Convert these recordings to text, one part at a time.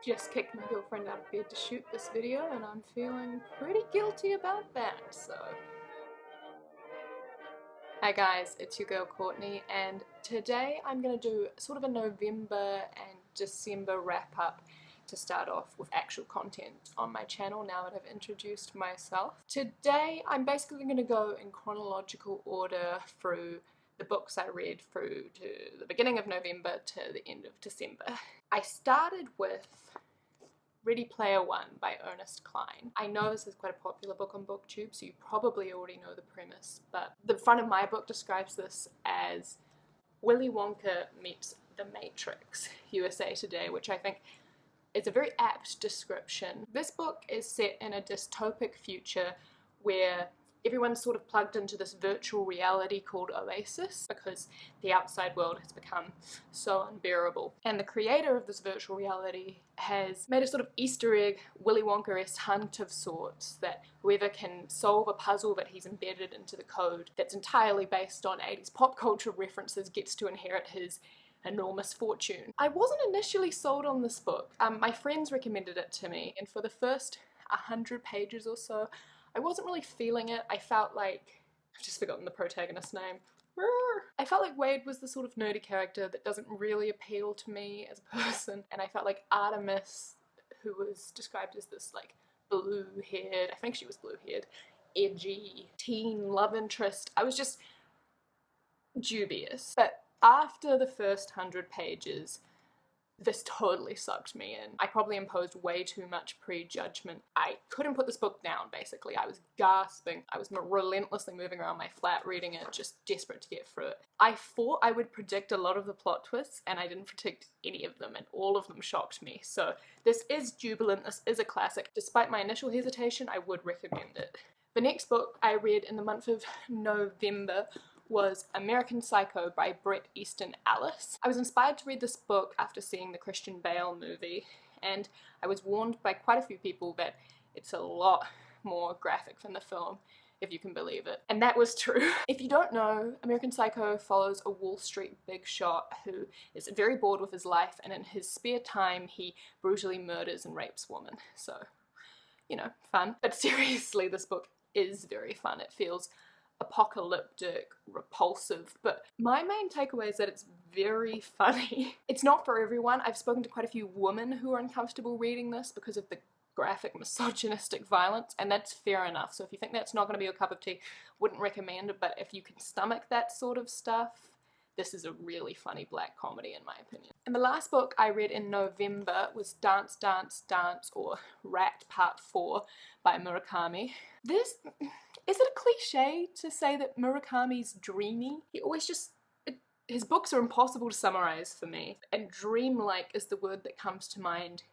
just kicked my girlfriend out of bed to shoot this video and I'm feeling pretty guilty about that, so. Hi guys, it's your girl Courtney, and today I'm going to do sort of a November and December wrap up to start off with actual content on my channel now that I've introduced myself. Today I'm basically going to go in chronological order through the books I read through to the beginning of November to the end of December. I started with Ready Player One by Ernest Cline. I know this is quite a popular book on BookTube, so you probably already know the premise, but the front of my book describes this as Willy Wonka meets The Matrix, USA Today, which I think is a very apt description. This book is set in a dystopic future where everyone's sort of plugged into this virtual reality called Oasis because the outside world has become so unbearable. And the creator of this virtual reality has made a sort of Easter egg Willy Wonka-esque hunt of sorts that whoever can solve a puzzle that he's embedded into the code that's entirely based on 80s pop culture references gets to inherit his enormous fortune. I wasn't initially sold on this book. My friends recommended it to me, and for the first 100 pages or so I wasn't really feeling it. I felt like, I've just forgotten the protagonist's name. I felt like Wade was the sort of nerdy character that doesn't really appeal to me as a person, and I felt like Artemis, who was described as this like blue-haired, I think she was blue-haired, edgy teen love interest, I was just dubious. But after the first 100 pages, this totally sucked me in. I probably imposed way too much prejudgment. I couldn't put this book down, basically. I was gasping. I was relentlessly moving around my flat reading it, just desperate to get through it. I thought I would predict a lot of the plot twists, and I didn't predict any of them, and all of them shocked me. So this is jubilant, this is a classic. Despite my initial hesitation, I would recommend it. The next book I read in the month of November was American Psycho by Bret Easton Ellis. I was inspired to read this book after seeing the Christian Bale movie, and I was warned by quite a few people that it's a lot more graphic than the film, if you can believe it. And that was true. If you don't know, American Psycho follows a Wall Street big shot who is very bored with his life, and in his spare time he brutally murders and rapes women. So, you know, fun. But seriously, this book is very fun. It feels apocalyptic, repulsive, but my main takeaway is that it's very funny. It's not for everyone. I've spoken to quite a few women who are uncomfortable reading this because of the graphic misogynistic violence, and that's fair enough. So if you think that's not going to be your cup of tea, wouldn't recommend it, but if you can stomach that sort of stuff, this is a really funny black comedy in my opinion. And the last book I read in November was Dance, Dance, Dance, or Rat Part 4 by Murakami. Is it a cliche to say that Murakami's dreamy? He always just, his books are impossible to summarize for me, and dreamlike is the word that comes to mind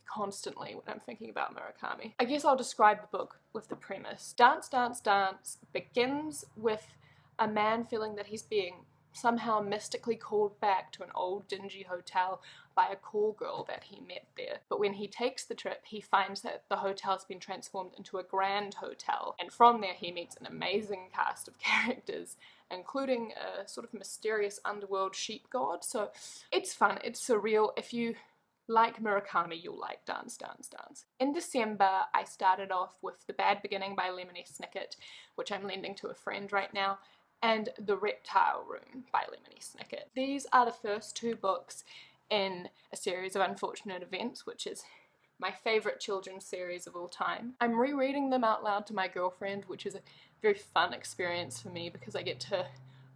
constantly when I'm thinking about Murakami. I guess I'll describe the book with the premise. Dance, Dance, Dance begins with a man feeling that he's being somehow mystically called back to an old dingy hotel by a call girl that he met there. But when he takes the trip, he finds that the hotel's been transformed into a grand hotel, and from there he meets an amazing cast of characters, including a sort of mysterious underworld sheep god. So it's fun, it's surreal. If you like Murakami, you'll like Dance, Dance, Dance. In December, I started off with The Bad Beginning by Lemony Snicket, which I'm lending to a friend right now, and The Reptile Room by Lemony Snicket. These are the first two books in a series of unfortunate events, which is my favourite children's series of all time. I'm rereading them out loud to my girlfriend, which is a very fun experience for me because I get to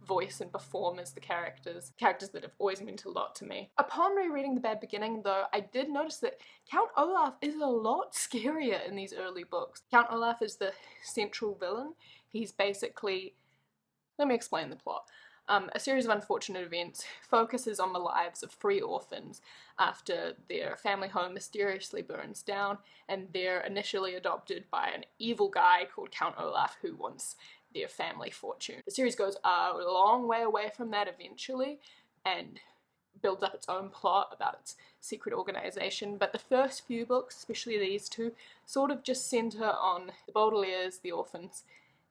voice and perform as the characters that have always meant a lot to me. Upon rereading The Bad Beginning though, I did notice that Count Olaf is a lot scarier in these early books. Count Olaf is the central villain. He's basically, let me explain the plot. A series of unfortunate events focuses on the lives of 3 orphans after their family home mysteriously burns down, and they're initially adopted by an evil guy called Count Olaf who wants their family fortune. The series goes a long way away from that eventually and builds up its own plot about its secret organization, but the first few books, especially these two, sort of just center on the Baudelaires, the orphans,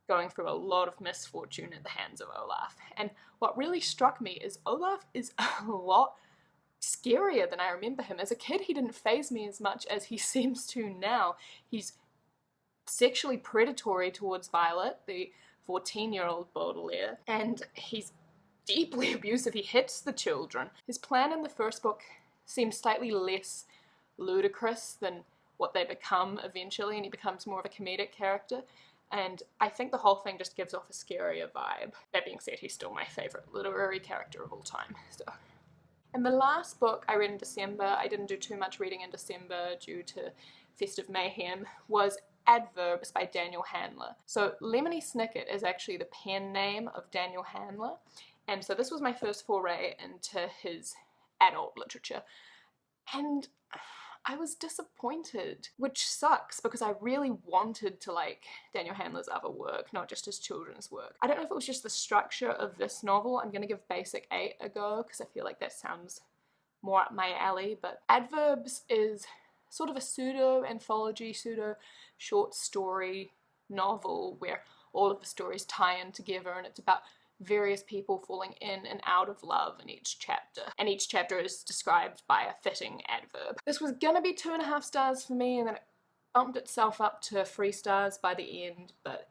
going through a lot of misfortune at the hands of Olaf. And what really struck me is Olaf is a lot scarier than I remember him. As a kid, he didn't faze me as much as he seems to now. He's sexually predatory towards Violet, the 14-year-old Baudelaire, and he's deeply abusive. He hits the children. His plan in the first book seems slightly less ludicrous than what they become eventually, and he becomes more of a comedic character, and I think the whole thing just gives off a scarier vibe. That being said, he's still my favourite literary character of all time. So. And the last book I read in December, I didn't do too much reading in December due to festive mayhem, was Adverbs by Daniel Handler. So Lemony Snicket is actually the pen name of Daniel Handler, and so this was my first foray into his adult literature, and I was disappointed, which sucks because I really wanted to like Daniel Handler's other work, not just his children's work. I don't know if it was just the structure of this novel. I'm going to give Basic 8 a go because I feel like that sounds more up my alley, but Adverbs is sort of a pseudo-anthology, pseudo-short story novel where all of the stories tie in together, and it's about various people falling in and out of love in each chapter, and each chapter is described by a fitting adverb. This was gonna be 2.5 stars for me, and then it bumped itself up to 3 stars by the end, but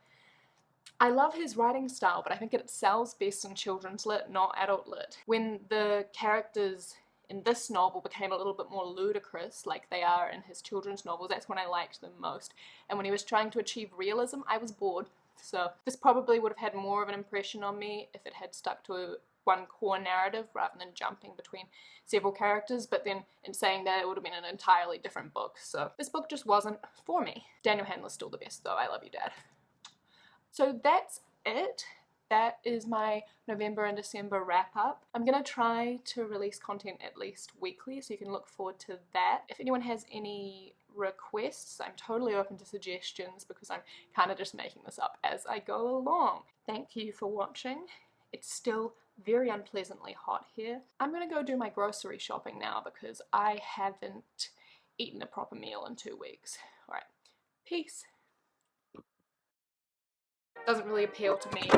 I love his writing style, but I think it excels best in children's lit, not adult lit. When the characters in this novel became a little bit more ludicrous, like they are in his children's novels, that's when I liked them most. And when he was trying to achieve realism, I was bored. So this probably would have had more of an impression on me if it had stuck to one core narrative rather than jumping between several characters, but then in saying that, it would have been an entirely different book. So this book just wasn't for me. Daniel Handler's still the best though. I love you, Dad. So that's it. That is my November and December wrap up. I'm gonna try to release content at least weekly, so you can look forward to that. If anyone has any requests, I'm totally open to suggestions because I'm kind of just making this up as I go along. Thank you for watching. It's still very unpleasantly hot here. I'm gonna go do my grocery shopping now because I haven't eaten a proper meal in 2 weeks. Alright, peace. Doesn't really appeal to me.